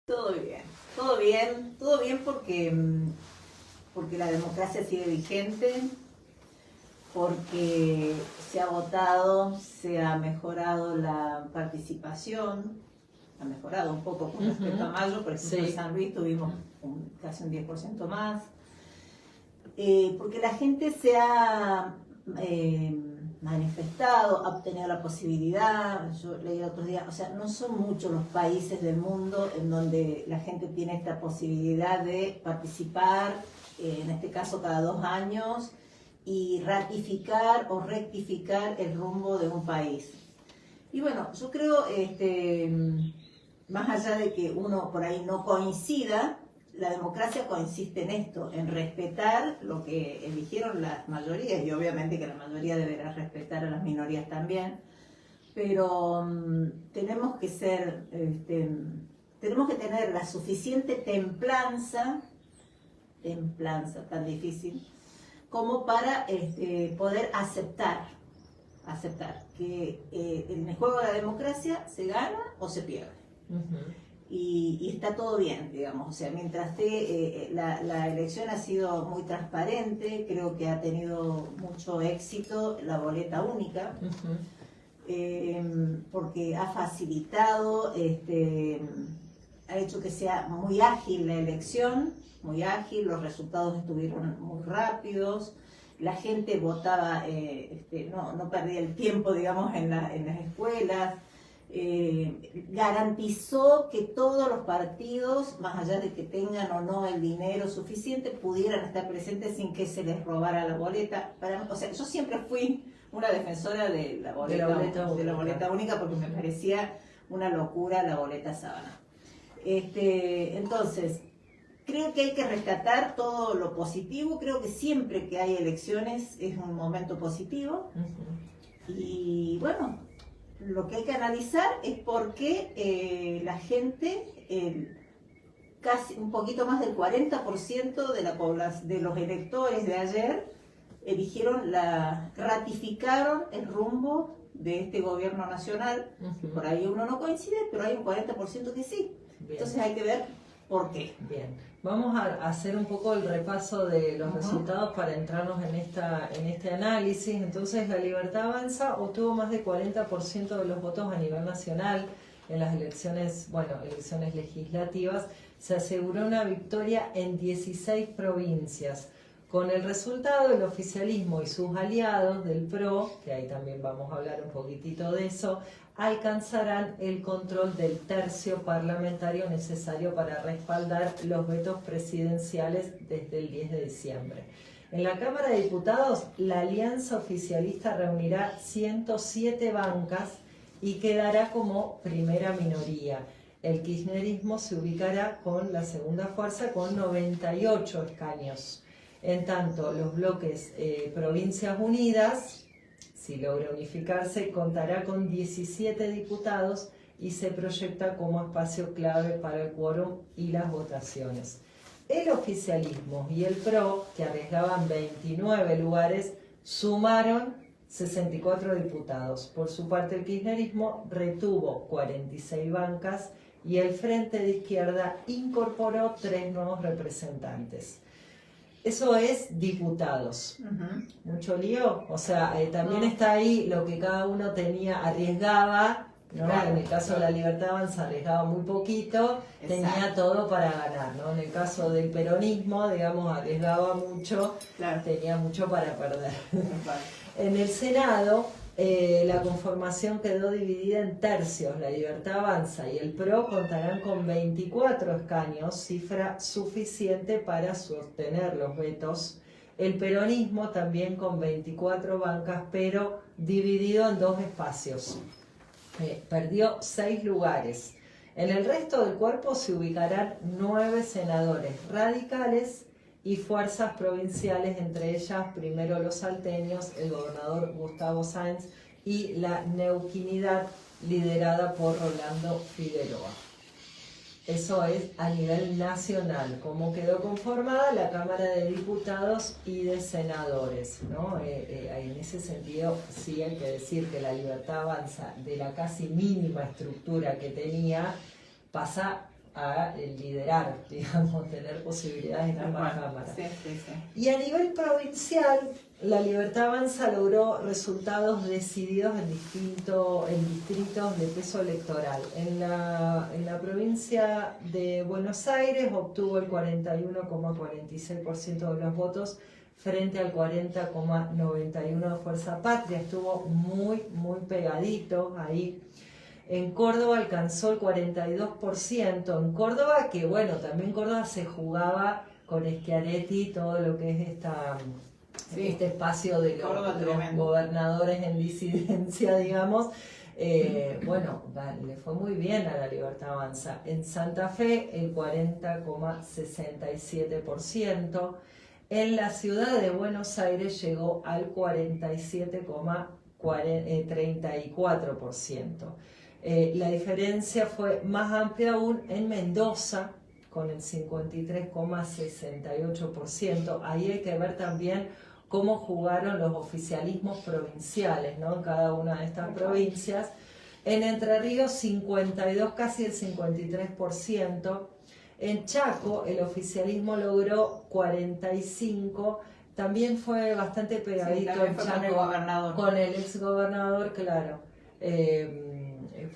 Todo bien, todo bien, todo bien porque la democracia sigue vigente, porque se ha votado, se ha mejorado la participación, ha mejorado un poco con respecto a mayo, por ejemplo en San Luis tuvimos casi un 10% más, porque la gente se ha manifestado, ha obtenido la posibilidad. Yo leí el otro día, o sea, no son muchos los países del mundo en donde la gente tiene esta posibilidad de participar, en este caso cada 2 años, y ratificar o rectificar el rumbo de un país. Y bueno, yo creo, más allá de que uno por ahí no coincida, la democracia consiste en esto, en respetar lo que eligieron las mayorías, y obviamente que la mayoría deberá respetar a las minorías también, pero tenemos que tener la suficiente templanza, tan difícil, como para poder aceptar que en el juego de la democracia se gana o se pierde. Y está todo bien, digamos, o sea, mientras la elección ha sido muy transparente, creo que ha tenido mucho éxito la boleta única, porque ha facilitado, ha hecho que sea muy ágil la elección, muy ágil, los resultados estuvieron muy rápidos, la gente votaba, no perdía el tiempo, digamos, en las escuelas. Garantizó que todos los partidos, más allá de que tengan o no el dinero suficiente, pudieran estar presentes sin que se les robara la boleta. O sea, yo siempre fui una defensora de la boleta única porque me parecía una locura la boleta sábana. Entonces, creo que hay que rescatar todo lo positivo. Creo que siempre que hay elecciones es un momento positivo. Y bueno, lo que hay que analizar es por qué la gente, casi un poquito más del 40% de los electores de ayer, ratificaron el rumbo de este gobierno nacional. Por ahí uno no coincide, pero hay un 40% que sí. Bien. Entonces hay que ver por qué. Bien, vamos a hacer un poco el repaso de los resultados para entrarnos en este análisis. Entonces, La Libertad Avanza obtuvo más de 40% de los votos a nivel nacional en las elecciones legislativas. Se aseguró una victoria en 16 provincias. Con el resultado, el oficialismo y sus aliados del PRO, que ahí también vamos a hablar un poquitito de eso, alcanzarán el control del tercio parlamentario necesario para respaldar los vetos presidenciales desde el 10 de diciembre. En la Cámara de Diputados, la alianza oficialista reunirá 107 bancas y quedará como primera minoría. El kirchnerismo se ubicará con la segunda fuerza con 98 escaños. En tanto, los bloques Provincias Unidas, si logra unificarse, contará con 17 diputados y se proyecta como espacio clave para el quórum y las votaciones. El oficialismo y el PRO, que arriesgaban 29 lugares, sumaron 64 diputados. Por su parte, el kirchnerismo retuvo 46 bancas y el Frente de Izquierda incorporó 3 nuevos representantes. Eso es diputados. Mucho lío. O sea, también está ahí lo que cada uno arriesgaba, ¿no? Claro, en el caso de La Libertad Avanza arriesgaba muy poquito, tenía todo para ganar, ¿no? En el caso del peronismo, digamos, arriesgaba mucho, tenía mucho para perder. En el Senado, la conformación quedó dividida en tercios. La Libertad Avanza y el PRO contarán con 24 escaños, cifra suficiente para sostener los vetos. El peronismo también con 24 bancas, pero dividido en 2 espacios. Perdió 6 lugares. En el resto del cuerpo se ubicarán 9 senadores radicales y fuerzas provinciales, entre ellas primero los salteños, el gobernador Gustavo Sáenz y la Neuquinidad liderada por Rolando Figueroa. Eso es a nivel nacional, cómo quedó conformada la Cámara de Diputados y de Senadores, ¿no? En ese sentido sí hay que decir que La Libertad Avanza, de la casi mínima estructura que tenía, pasa a liderar, digamos, tener posibilidades en ambas cámaras. Sí, sí, sí. Y a nivel provincial, La Libertad Avanza logró resultados decididos en distritos de peso electoral. En la provincia de Buenos Aires obtuvo el 41,46% de los votos frente al 40,91% de Fuerza Patria. Estuvo muy, muy pegadito ahí. En Córdoba alcanzó el 42%. En Córdoba, que bueno, también Córdoba se jugaba con Schiaretti todo lo que es este espacio de los gobernadores en disidencia, digamos. Bueno, le fue muy bien a La Libertad Avanza. En Santa Fe, el 40,67%. En la ciudad de Buenos Aires llegó al 47,34%. La diferencia fue más amplia aún en Mendoza, con el 53,68%. Ahí hay que ver también cómo jugaron los oficialismos provinciales, ¿no? En cada una de estas provincias. En Entre Ríos, 52, casi el 53%. En Chaco, el oficialismo logró 45%. También fue bastante pegadito en Chaco con el exgobernador, claro.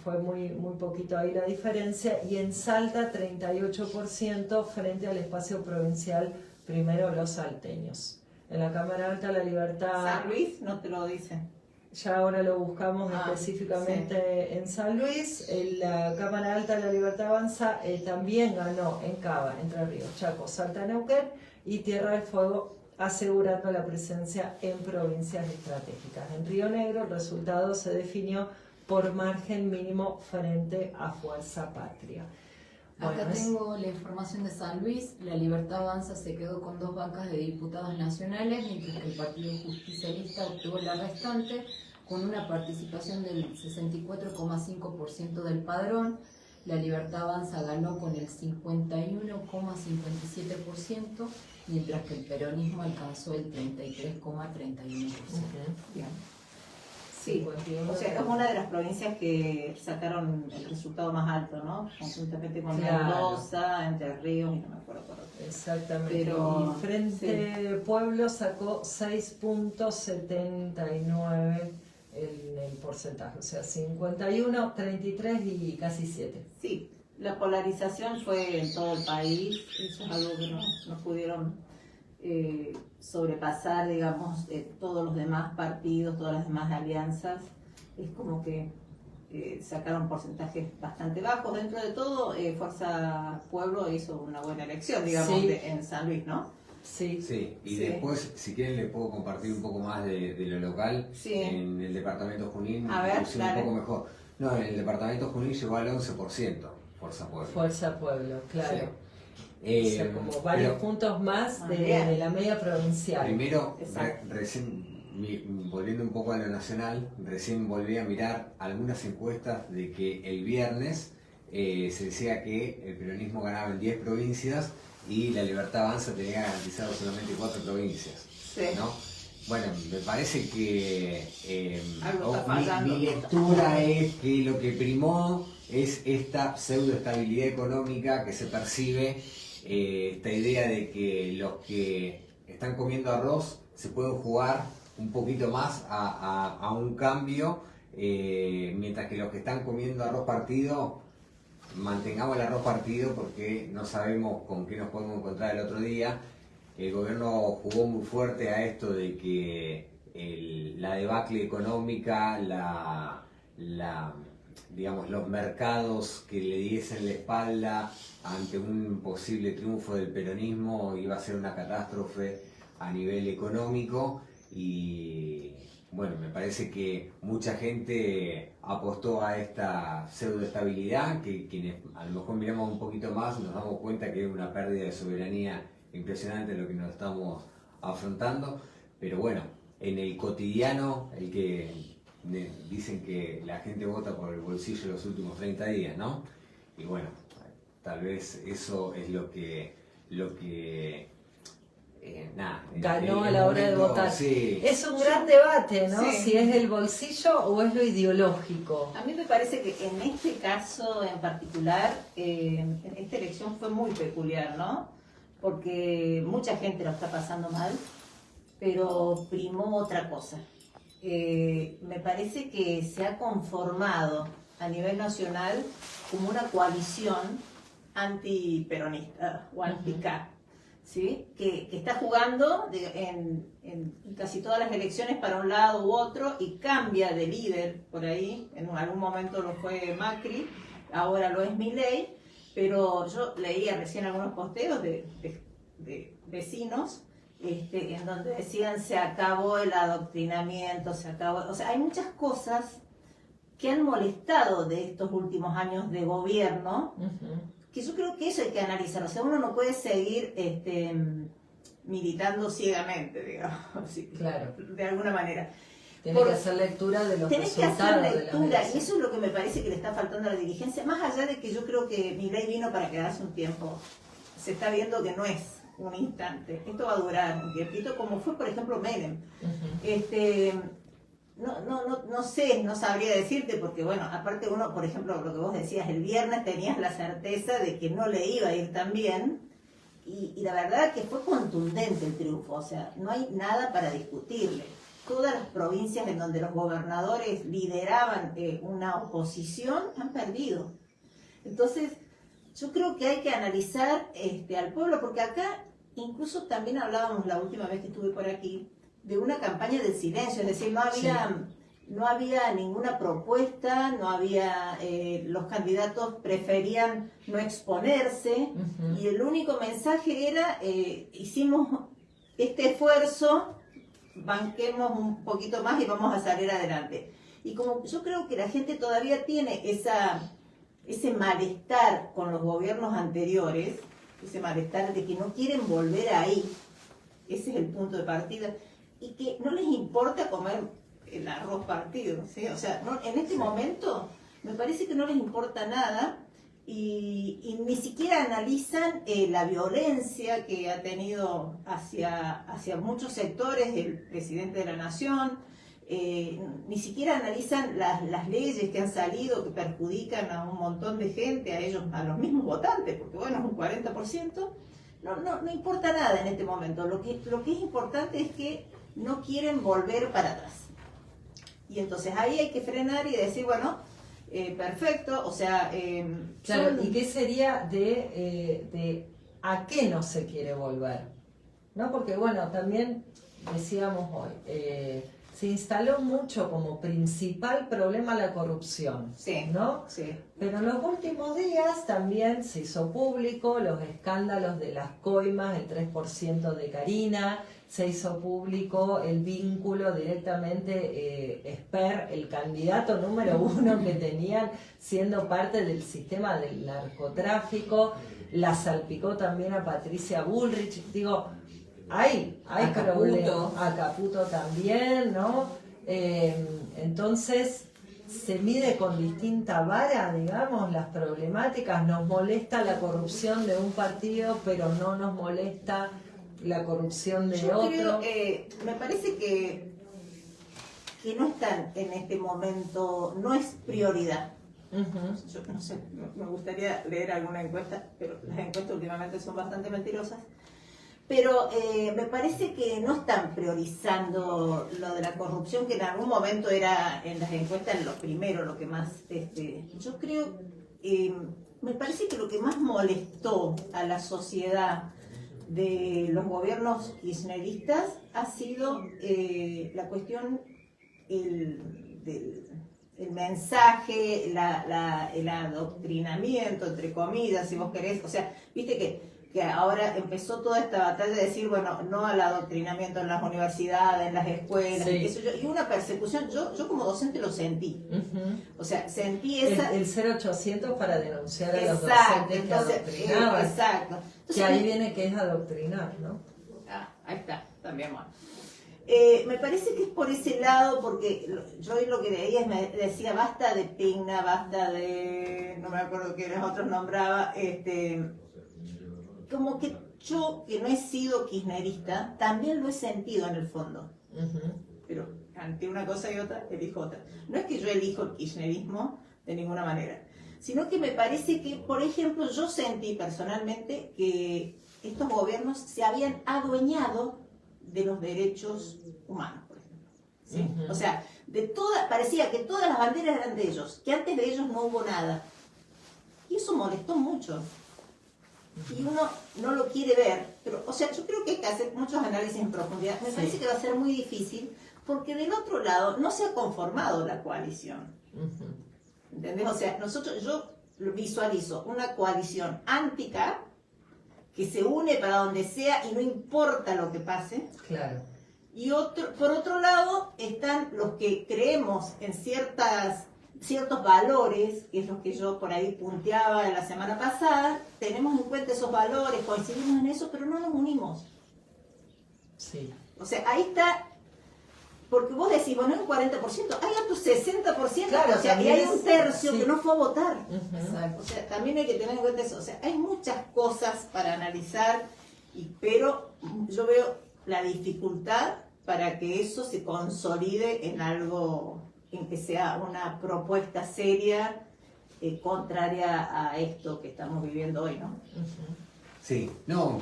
Fue muy poquito ahí la diferencia. Y en Salta, 38% frente al espacio provincial, primero los salteños. En la Cámara Alta, La Libertad... San Luis no te lo dicen. Ya ahora lo buscamos específicamente en San Luis. En la Cámara Alta, La Libertad Avanza también ganó en Cava, Entre Ríos, Chaco, Salta, Neuquén y Tierra del Fuego, asegurando la presencia en provincias estratégicas. En Río Negro el resultado se definió por margen mínimo frente a Fuerza Patria. Bueno, acá tengo la información de San Luis. La Libertad Avanza se quedó con 2 bancas de diputados nacionales, mientras que el Partido Justicialista obtuvo la restante, con una participación del 64,5% del padrón. La Libertad Avanza ganó con el 51,57%, mientras que el peronismo alcanzó el 33,31%. Bien. Sí, o sea, es una de las provincias que sacaron el resultado más alto, ¿no? Conjuntamente con Mendoza, Entre Ríos, y no me acuerdo por otro. Exactamente. Pero, y Frente Pueblo sacó 6,79 el porcentaje, o sea, 51, 33 y casi 7. Sí, la polarización fue en todo el país, eso es algo que no pudieron sobrepasar, digamos, todos los demás partidos, todas las demás alianzas. Es como que sacaron porcentajes bastante bajos. Dentro de todo, Fuerza Pueblo hizo una buena elección, digamos, en San Luis, ¿no? Sí, y después, si quieren, les puedo compartir un poco más de lo local. En el departamento Junín, a ver, un poco mejor. No, en el departamento Junín llegó al 11%, Fuerza Pueblo. Fuerza Pueblo, claro. O sea, como varios puntos más de la media provincial. Primero, recién, volviendo un poco a lo nacional, recién volví a mirar algunas encuestas de que el viernes se decía que el peronismo ganaba en 10 provincias y La Libertad Avanza tenía garantizado solamente 4 provincias, ¿no? Bueno, me parece que mi lectura es que lo que primó es esta pseudoestabilidad económica que se percibe, esta idea de que los que están comiendo arroz se pueden jugar un poquito más a un cambio, mientras que los que están comiendo arroz partido, mantengamos el arroz partido porque no sabemos con qué nos podemos encontrar el otro día. El gobierno jugó muy fuerte a esto de que la debacle económica, digamos, los mercados que le diesen la espalda ante un posible triunfo del peronismo iba a ser una catástrofe a nivel económico. Y bueno, me parece que mucha gente apostó a esta pseudoestabilidad, que quienes a lo mejor miramos un poquito más nos damos cuenta que es una pérdida de soberanía impresionante lo que nos estamos afrontando. Pero bueno, en el cotidiano, el que dicen que la gente vota por el bolsillo los últimos 30 días, ¿no? Y bueno, tal vez eso es lo que nada. Ganó a la hora de votar. Sí. Es un gran debate, ¿no? Sí. Si es el bolsillo o es lo ideológico. A mí me parece que en este caso en particular, esta elección fue muy peculiar, ¿no? Porque mucha gente lo está pasando mal, pero primó otra cosa. Me parece que se ha conformado a nivel nacional como una coalición antiperonista o anti-K, ¿sí? Que está jugando en casi todas las elecciones para un lado u otro y cambia de líder por ahí. En algún momento lo fue Macri, ahora lo es Milei, pero yo leía recién algunos posteos de vecinos en donde decían se acabó el adoctrinamiento, se acabó, o sea, hay muchas cosas que han molestado de estos últimos años de gobierno, que yo creo que eso hay que analizar. O sea, uno no puede seguir militando ciegamente, digamos, así, Claro. de alguna manera. Tiene que hacer lectura de los Tenés que resultados hacer de las lectura, y elecciones. eso es lo que me parece que le está faltando a la dirigencia, más allá de que yo creo que Milei vino para quedarse un tiempo. Se está viendo que no es un instante, esto va a durar un tiempito, como fue por ejemplo Menem. No sé, no sabría decirte, porque bueno, aparte uno, por ejemplo, lo que vos decías, el viernes tenías la certeza de que no le iba a ir tan bien, y la verdad que fue contundente el triunfo, o sea, no hay nada para discutirle. Todas las provincias en donde los gobernadores lideraban una oposición han perdido. Entonces, yo creo que hay que analizar al pueblo, porque acá incluso también hablábamos la última vez que estuve por aquí de una campaña del silencio, es decir, no había ninguna propuesta, no había, los candidatos preferían no exponerse, y el único mensaje era, hicimos este esfuerzo, banquemos un poquito más y vamos a salir adelante. Y como yo creo que la gente todavía tiene ese malestar con los gobiernos anteriores, ese malestar de que no quieren volver ahí, ese es el punto de partida, y que no les importa comer el arroz partido, ¿sí? O sea, en este momento me parece que no les importa nada, y ni siquiera analizan la violencia que ha tenido hacia muchos sectores el presidente de la nación, ni siquiera analizan las leyes que han salido que perjudican a un montón de gente, a ellos, a los mismos votantes, porque bueno, es un 40%, no importa nada en este momento. Lo que es importante es que no quieren volver para atrás. Y entonces ahí hay que frenar y decir, bueno, perfecto, o sea... Claro, ¿y qué sería de a qué no se quiere volver? ¿No? Porque bueno, también decíamos hoy, se instaló mucho como principal problema la corrupción, Sí, ¿no? sí. Pero en los últimos días también se hizo público los escándalos de las coimas, el 3% de Karina, se hizo público el vínculo directamente, Esper, el candidato número 1 que tenían siendo parte del sistema del narcotráfico, la salpicó también a Patricia Bullrich, digo, hay problemas, a Caputo también, ¿no? Entonces se mide con distinta vara, digamos, las problemáticas. Nos molesta la corrupción de un partido, pero no nos molesta la corrupción de Yo otro. creo, me parece que no están en este momento, no es prioridad. Yo no sé, me gustaría leer alguna encuesta, pero las encuestas últimamente son bastante mentirosas. Pero me parece que no están priorizando lo de la corrupción, que en algún momento era en las encuestas lo primero, lo que más... yo creo, me parece que lo que más molestó a la sociedad de los gobiernos kirchneristas ha sido la cuestión el mensaje, el adoctrinamiento, entre comillas, si vos querés. O sea, viste que ahora empezó toda esta batalla de decir, bueno, no al adoctrinamiento en las universidades, en las escuelas, Sí. y una persecución. Yo como docente lo sentí. O sea, sentí esa... El 0800 para denunciar a los Exacto, docentes que entonces, adoctrinaban. exacto. Entonces, Que ahí viene que es adoctrinar, ¿no? Ahí está, también bueno. Me parece que es por ese lado, porque yo lo que leía me decía, basta de Pigna, basta de, no me acuerdo qué los otros nombraba, como que yo, que no he sido kirchnerista, también lo he sentido en el fondo. Pero ante una cosa y otra, elijo otra. No es que yo elijo el kirchnerismo de ninguna manera, sino que me parece que, por ejemplo, yo sentí personalmente que estos gobiernos se habían adueñado de los derechos humanos, por ejemplo. ¿Sí? O sea, parecía que todas las banderas eran de ellos, que antes de ellos no hubo nada. Y eso molestó mucho. Y uno no lo quiere ver, pero, o sea, yo creo que hay que hacer muchos análisis en profundidad. Me parece que va a ser muy difícil, porque del otro lado no se ha conformado la coalición. ¿Entendés? O sea, yo visualizo una coalición anti-CAP que se une para donde sea y no importa lo que pase. Claro. Y por otro lado están los que creemos en ciertos valores, que es lo que yo por ahí punteaba la semana pasada. Tenemos en cuenta esos valores, coincidimos en eso, pero no nos unimos. Sí. O sea, ahí está, porque vos decís, bueno, hay un 40%, hay otro 60%, claro, o sea, y hay un tercio sí, que no fue a votar. Exacto. O sea, también hay que tener en cuenta eso. O sea, hay muchas cosas para analizar, pero yo veo la dificultad para que eso se consolide en algo, en que sea una propuesta seria, contraria a esto que estamos viviendo hoy, ¿no? Sí, no,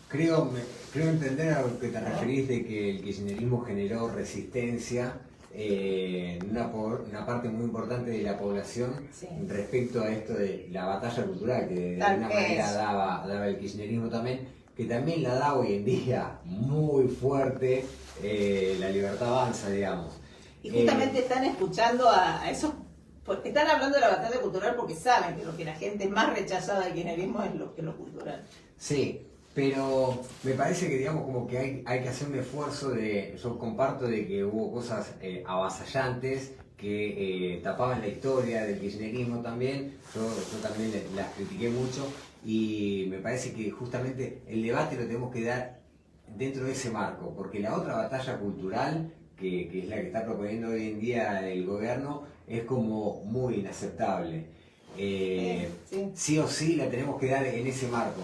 creo entender a lo que te referís de que el kirchnerismo generó resistencia en una parte muy importante de la población respecto a esto de la batalla cultural que de alguna manera daba el kirchnerismo también, que también la da hoy en día muy fuerte la Libertad Avanza, digamos. Y justamente están escuchando a esos, están hablando de la batalla cultural porque saben que lo que la gente más rechazada del kirchnerismo es lo cultural. Sí, pero me parece que digamos como que hay que hacer un esfuerzo yo comparto de que hubo cosas avasallantes que tapaban la historia del kirchnerismo también, yo también las critiqué mucho y me parece que justamente el debate lo tenemos que dar dentro de ese marco, porque la otra batalla cultural, que es la que está proponiendo hoy en día el gobierno, es como muy inaceptable. Sí o sí la tenemos que dar en ese marco.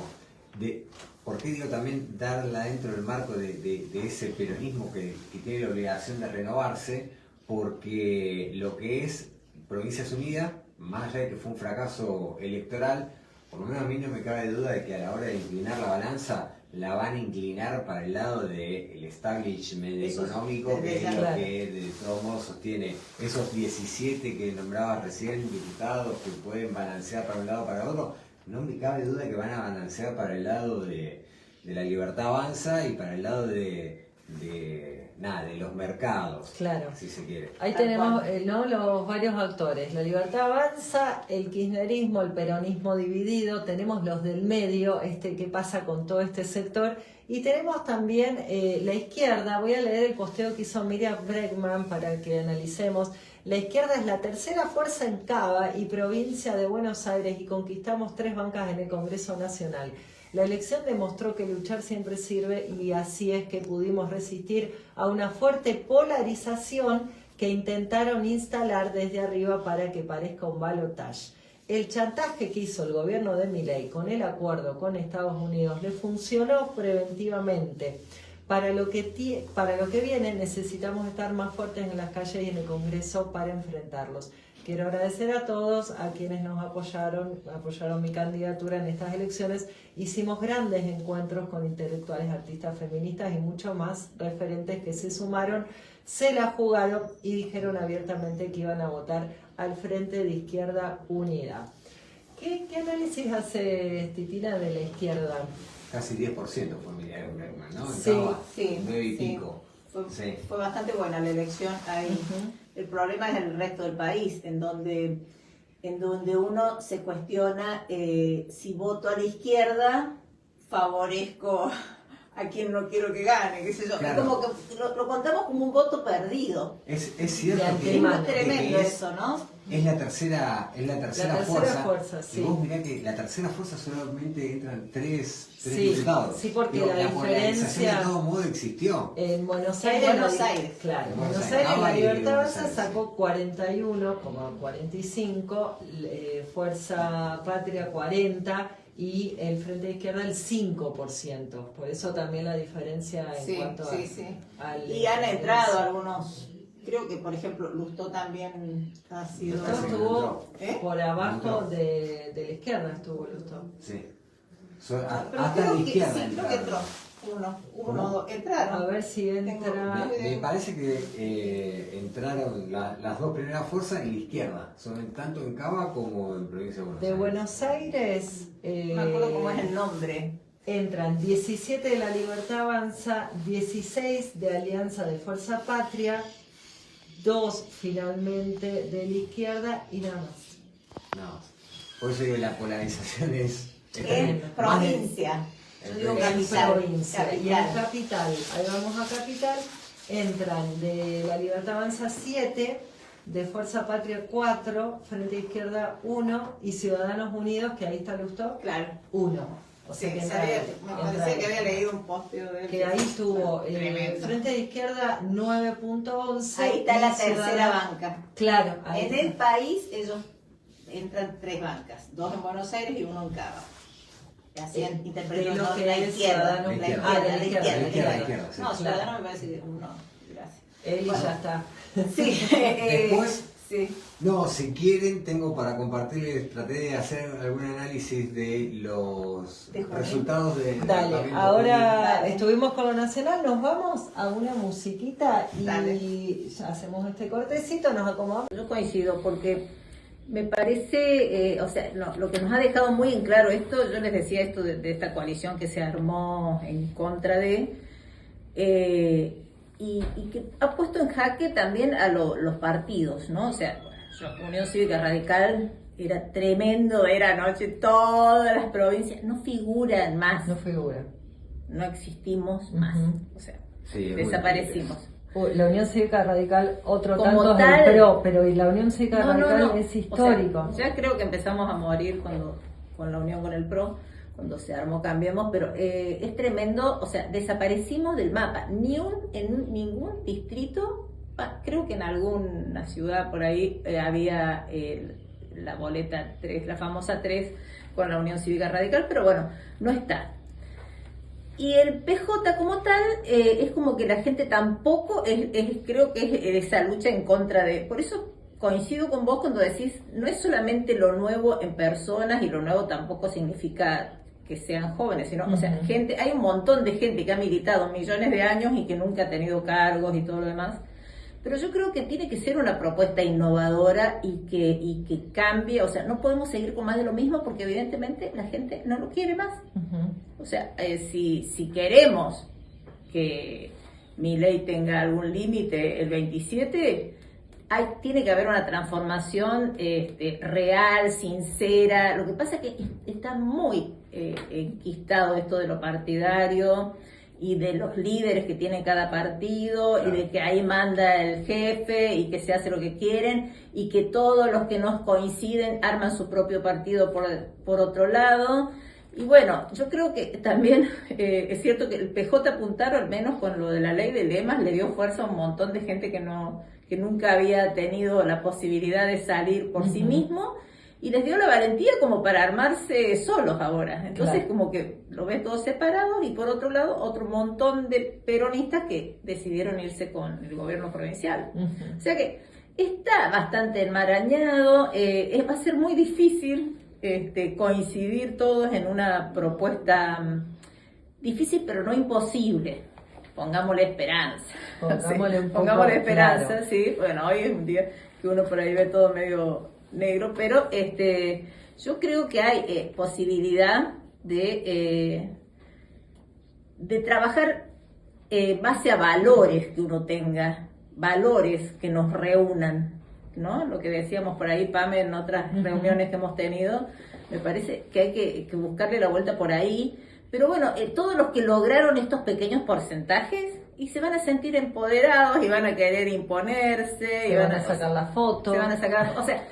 ¿Por qué digo también darla dentro del marco de ese peronismo que tiene la obligación de renovarse? Porque lo que es Provincias Unidas, más allá de que fue un fracaso electoral, por lo menos a mí no me cabe duda de que a la hora de inclinar la balanza, la van a inclinar para el lado del establishment económico, que es lo que de todos modos sostiene esos 17 que nombraba recién, diputados, que pueden balancear para un lado o para otro. No me cabe duda que van a balancear para el lado de la Libertad Avanza y para el lado de los mercados, claro, si se quiere. Ahí tenemos los varios actores, la Libertad Avanza, el kirchnerismo, el peronismo dividido, tenemos los del medio, qué pasa con todo este sector, y tenemos también la izquierda. Voy a leer el posteo que hizo Miriam Bregman para que analicemos. La izquierda es la tercera fuerza en Cava y provincia de Buenos Aires y conquistamos 3 bancas en el Congreso Nacional. La elección demostró que luchar siempre sirve y así es que pudimos resistir a una fuerte polarización que intentaron instalar desde arriba para que parezca un balotaje. El chantaje que hizo el gobierno de Milei con el acuerdo con Estados Unidos le funcionó preventivamente. Para lo que viene necesitamos estar más fuertes en las calles y en el Congreso para enfrentarlos. Quiero agradecer a todos, a quienes nos apoyaron mi candidatura en estas elecciones. Hicimos grandes encuentros con intelectuales, artistas feministas y mucho más referentes que se sumaron, se la jugaron y dijeron abiertamente que iban a votar al Frente de Izquierda Unida. ¿Qué análisis hace Titina de la izquierda? Casi 10% fue Miriam Bregman, ¿no? Sí, 9 y pico. Fue bastante buena la elección ahí. El problema es el resto del país, en donde uno se cuestiona si voto a la izquierda, favorezco a quien no quiero que gane, qué sé yo. Claro. Es como que lo contamos como un voto perdido. Es cierto Es muy tremendo eso, ¿no? Es la tercera fuerza. Sí. Y vos mirá que la tercera fuerza solamente entran 3 Sí, diputados. sí, porque Digo, la polarización diferencia de todo modo existió. En Buenos En Aires, Buenos Aires. Claro, En en Buenos Buenos Aires. Aires la Ah, y Libertad Buenos Avanza Aires, sacó 41,45, Fuerza Patria 40 y el Frente de Izquierda el 5%. Por eso también la diferencia en cuanto al... Y han entrado algunos, creo que por ejemplo Lustó también ha sido... Lustó estuvo por abajo Entró. de la izquierda, estuvo Lustó. Sí. Pero Hasta creo la que izquierda. sí, creo que entró. ¿Cómo? Dos, entraron. A ver si entra... Me parece que entraron las dos primeras fuerzas en la izquierda, son tanto en Cava como en Provincia de Buenos De Aires. Buenos Aires... No me acuerdo cómo es el nombre. Entran 17 de la Libertad Avanza, 16 de Alianza de Fuerza Patria, 2 finalmente de la izquierda y nada más. No, por eso digo, la polarización es... En provincia. Yo digo En capital. provincia y en capital, ahí vamos a capital, entran de la Libertad Avanza 7, de Fuerza Patria 4, Frente Izquierda 1 y Ciudadanos Unidos, que ahí está Lustó, Claro. 1. O Sí, sea que me parecía que había leído un posteo de él. que ahí tuvo Tremendo. Frente de Izquierda 9.11. Ahí está la y tercera Ciudadanos- banca. Claro, ahí En está. el país ellos entran 3 bancas, 2 en Buenos Aires y 1 en Cava. Hacían de interpretando lo que la es izquierda. Ciudadanos- La de izquierda, la la izquierda, izquierda. la izquierda, sí. No, Claro. Ciudadanos me parece que no. Gracias. Él Bueno. ya está. Sí. Después, Sí. no, si quieren, tengo para compartirles, traté de hacer algún análisis de los De Junín. resultados de... Dale, ahora Dale. estuvimos con lo nacional, nos vamos a una musiquita y Dale. ya hacemos este cortecito, nos acomodamos. Yo coincido porque me parece, o sea, lo que nos ha dejado muy en claro esto, yo les decía esto de esta coalición que se armó en contra de, y que ha puesto en jaque también a los partidos, ¿no? O sea, Unión Cívica Radical era tremendo, era anoche todas las provincias, no figuran más, No figura. no existimos más, Ujú. o sea, Sí, es muy desaparecimos. La Unión Cívica Radical, otro Como tanto tal- es el PRO, pero y la Unión Cívica No, Radical no, no. es O sea, histórico. ya creo que empezamos a morir con la unión con el PRO, cuando se armó Cambiemos, pero es tremendo, o sea, desaparecimos del mapa, en ningún distrito, creo que en alguna ciudad por ahí había la boleta 3, la famosa 3 con la Unión Cívica Radical, pero bueno, no está. Y el PJ como tal, es como que la gente tampoco, creo que es esa lucha en contra de... Por eso coincido con vos cuando decís, no es solamente lo nuevo en personas y lo nuevo tampoco significa que sean jóvenes, sino, o sea, gente, hay un montón de gente que ha militado millones de años y que nunca ha tenido cargos y todo lo demás. Pero yo creo que tiene que ser una propuesta innovadora y que cambie, o sea, no podemos seguir con más de lo mismo porque evidentemente la gente no lo quiere más. Ujú. O sea, si queremos que mi ley tenga algún límite el 27, tiene que haber una transformación real, sincera. Lo que pasa es que está muy enquistado esto de lo partidario y de los líderes que tiene cada partido, Claro. y de que ahí manda el jefe y que se hace lo que quieren y que todos los que no coinciden arman su propio partido por otro lado. Y bueno, yo creo que también es cierto que el PJ Puntaro, al menos con lo de la ley de lemas, le dio fuerza a un montón de gente que nunca había tenido la posibilidad de salir por sí mismo, y les dio la valentía como para armarse solos ahora. Entonces, Claro. como que lo ves todos separados, y por otro lado, otro montón de peronistas que decidieron irse con el gobierno provincial. Ujú. O sea que está bastante enmarañado, va a ser muy difícil coincidir todos en una propuesta difícil, pero no imposible. Pongámosle esperanza. Pongámosle un poco, Pongámosle esperanza, claro. sí. Bueno, hoy es un día que uno por ahí ve todo medio negro, pero yo creo que hay posibilidad de trabajar base a valores que uno tenga, valores que nos reúnan, ¿no? Lo que decíamos por ahí, Pame, en otras reuniones que hemos tenido, me parece que hay que buscarle la vuelta por ahí. Pero bueno, todos los que lograron estos pequeños porcentajes y se van a sentir empoderados y van a querer imponerse, y Se van a sacar la foto. se van a sacar, o sea,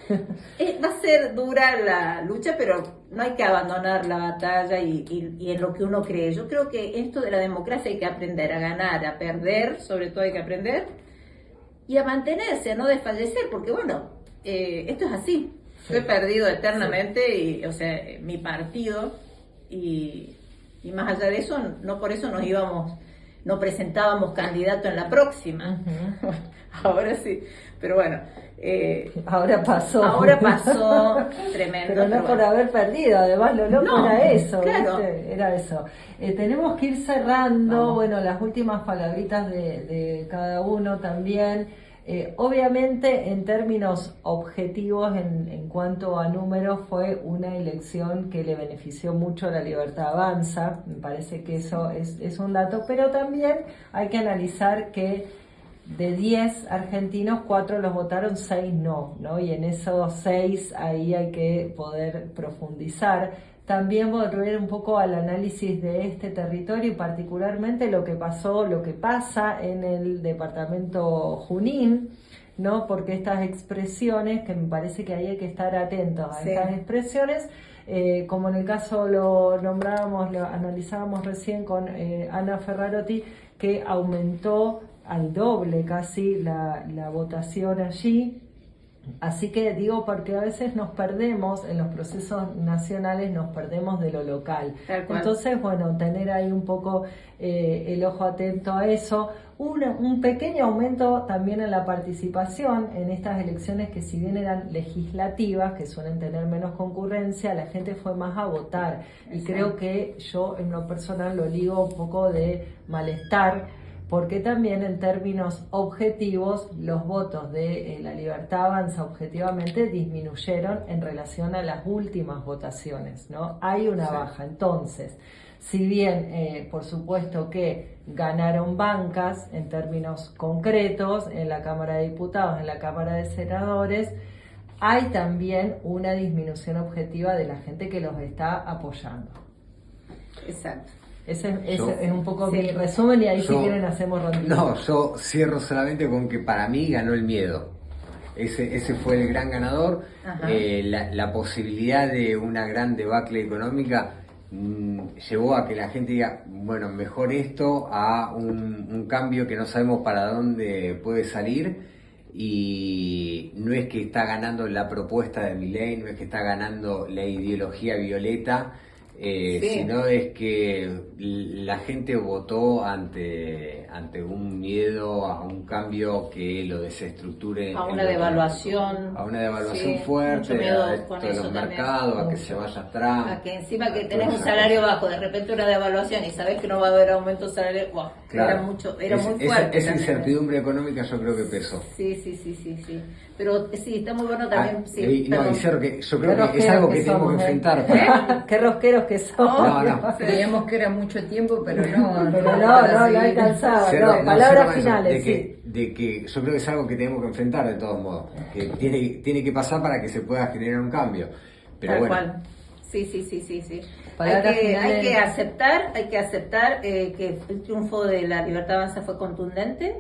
va a ser dura la lucha, pero no hay que abandonar la batalla y en lo que uno cree. Yo creo que esto de la democracia hay que aprender a ganar, a perder, sobre todo hay que aprender, y a mantenerse, a no desfallecer, porque bueno, esto es así. Yo he perdido eternamente, y, o sea, mi partido y más allá de eso, no por eso no presentábamos candidato en la próxima. Ujú. Ahora sí, pero bueno. Ahora pasó. Ahora pasó tremendo. Pero no por bueno. haber perdido, además lo loco No, era eso, claro. ¿viste? Era eso. Tenemos que ir cerrando, Vamos. bueno, las últimas palabritas de cada uno también. Obviamente, en términos objetivos, en cuanto a números, fue una elección que le benefició mucho a La Libertad Avanza. Me parece que eso es un dato, pero también hay que analizar que de 10 argentinos, 4 los votaron, 6 no, Y en esos 6 ahí hay que poder profundizar. También volver un poco al análisis de este territorio y particularmente lo que pasa en el departamento Junín, Porque estas expresiones, que me parece que ahí hay que estar atentos a Sí. estas expresiones, como en el caso lo analizábamos recién con Ana Ferrarotti, que aumentó al doble casi la votación allí. Así que digo, porque a veces nos perdemos en los procesos nacionales, nos perdemos de lo local. Tal cual. Entonces, bueno, tener ahí un poco el ojo atento a eso. Un pequeño aumento también en la participación en estas elecciones que, si bien eran legislativas, que suelen tener menos concurrencia, la gente fue más a votar. Y creo que yo en lo personal lo ligo un poco de malestar, porque también en términos objetivos los votos de La Libertad Avanza objetivamente disminuyeron en relación a las últimas votaciones, Hay una Sí. baja. Entonces, si bien por supuesto que ganaron bancas en términos concretos en la Cámara de Diputados, en la Cámara de Senadores, hay también una disminución objetiva de la gente que los está apoyando. Exacto. Ese Yo- es un poco Sí. mi resumen, y ahí si Yo- quieren hacemos rondita. No, yo cierro solamente con que para mí ganó el miedo. Ese fue el gran ganador. Ajá. La posibilidad de una gran debacle económica llevó a que la gente diga, bueno, mejor esto a un cambio que no sabemos para dónde puede salir. Y no es que está ganando la propuesta de Milei, no es que está ganando la ideología violeta, Sí. sino es que la gente votó ante un miedo a un cambio que lo desestructure. A en una lo devaluación. A una devaluación Sí, fuerte, mucho miedo a con esto de eso los también. mercados, a que se vaya atrás. A que encima que a tenés un todas esas salario cosas. bajo, de repente una devaluación y sabés que no va a haber aumento salarial, wow, era muy fuerte. Esa también. incertidumbre económica yo creo que pesó. Sí. Pero sí, está muy bueno también. Sí, y perdón. cierro que yo Qué creo que es rosqueros algo que que tenemos somos, que enfrentar. Para, Qué rosqueros que somos. No. Creíamos que era mucho tiempo, pero no. Pero no alcanzaba. Cierro- No, palabras cierro eso, finales, de que yo creo que es algo que tenemos que enfrentar de todos modos, que tiene que pasar para que se pueda generar un cambio. Pero Tal bueno, cual. Sí. Palabras Hay finales. que aceptar que el triunfo de La Libertad Avanza fue contundente,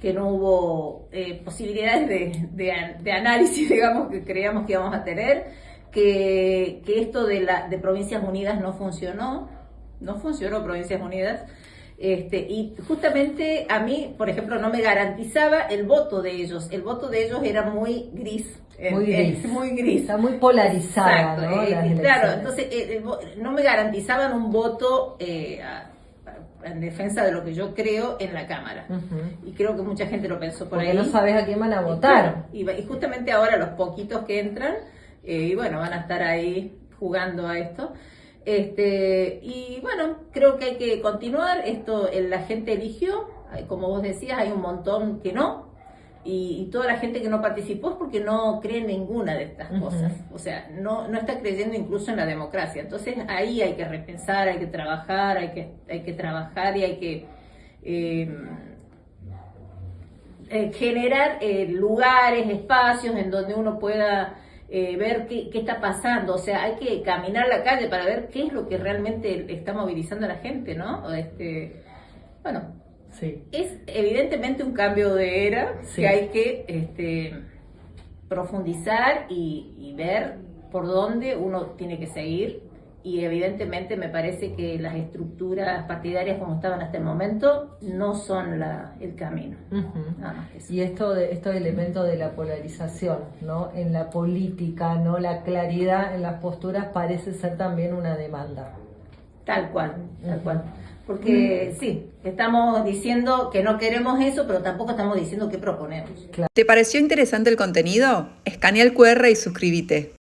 que no hubo posibilidades de análisis, digamos, que creíamos que íbamos a tener, que esto de Provincias Unidas no funcionó Provincias Unidas. Y justamente a mí, por ejemplo, no me garantizaba el voto de ellos. El voto de ellos era muy gris. Muy gris. Está muy polarizada, Exacto, ¿no? Las claro, elecciones. entonces no me garantizaban un voto en defensa de lo que yo creo en la Cámara. Ujú. Y creo que mucha gente lo pensó por Porque ahí. no sabes a quién van a Y votar. claro, y justamente ahora los poquitos que entran, y bueno, van a estar ahí jugando a esto. Y bueno, creo que hay que continuar. La gente eligió, como vos decías, hay un montón que no. Y toda la gente que no participó es porque no cree en ninguna de estas Ujú. cosas. O sea, no está creyendo incluso en la democracia. Entonces ahí hay que repensar, hay que trabajar, hay que trabajar y hay que generar lugares, espacios en donde uno pueda ver qué está pasando. O sea, hay que caminar la calle para ver qué es lo que realmente está movilizando a la gente, ¿no? Bueno, Sí. es evidentemente un cambio de era Sí. que hay que profundizar y ver por dónde uno tiene que seguir. Y evidentemente me parece que las estructuras partidarias como estaban hasta el momento no son el camino. Ujú. Nada más que eso. Y estos elementos de la polarización, ¿no? En la política, ¿no? La claridad en las posturas parece ser también una demanda. Tal cual, tal cual. Porque sí, estamos diciendo que no queremos eso, pero tampoco estamos diciendo qué proponemos. ¿Te pareció interesante el contenido? Escanea el QR y suscríbete.